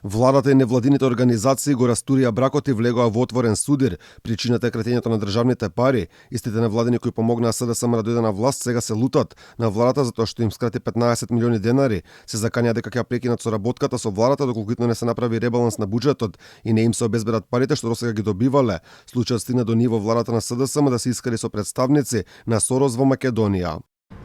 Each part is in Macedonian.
Владата и невладините организации го растурија бракот и влегоа во отворен судир. Причината е кратењето на државните пари. Истите невладини кои помогнаа СДСМ да дојде на власт сега се лутат на владата затоа што им скрати 15 милиони денари. Се заканија дека ќе прекинат соработката со владата доколку не се направи ребаланс на буџетот и не им се обезбедат парите што досега ги добивале. Случајот стигна до ниво владата на СДСМ да се искари со представници на Сорос во Македонија.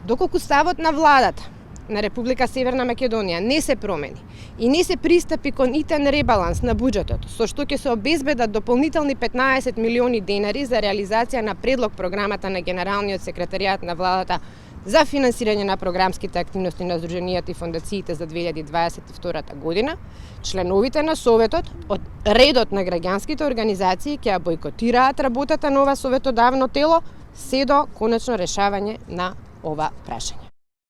Доколку ставот на владата на Република Северна Македонија не се промени и не се пристапи кон итен ребаланс на буџетот, со што ќе се обезбедат дополнителни 15 милиони денари за реализација на предлог програмата на Генералниот секретаријат на владата за финансирање на програмските активности на Сдруженијата и фондациите за 2022 година, членовите на Советот од редот на граѓанските организации ќе бойкотираат работата на ова советодавно тело се до конечно решавање на ова прашање.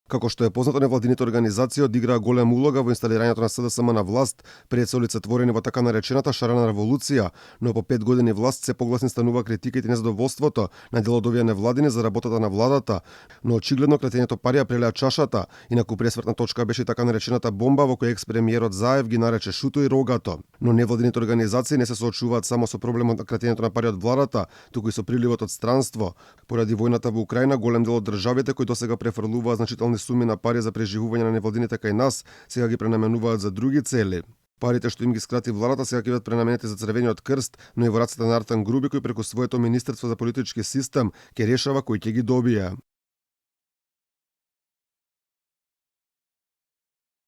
Како што е познато, невладините организации одиграа голема улога во инсталирањето на СДСМ на власт пред се олицетворени во така наречената шарена револуција, но по 5 години власт се погласни станува критиките и незадоволството на дел од овие невладини за работата на владата, но очигледно кратењето пари ја прелеа чашата и наку пресвртна точка беше така наречената бомба во која екс-премиерот Заев ги нарече шуто и рогато. Но невладините организации не се соочуваат само со проблемот на кратењето на пари од владата, туку и со приливот од странство. Поради војната во Украина, голем дел од државите кои досега префрлуваат значителни суми на пари за преживување на невладините кај нас, сега ги пренаменуваат за други цели. Парите што им ги скрати владата сега ќе бидат пренаменети за Црвениот крст, но и во рацете на Артан Груби кој преку своето министерство за политички систем ќе решава кој ќе ги добие.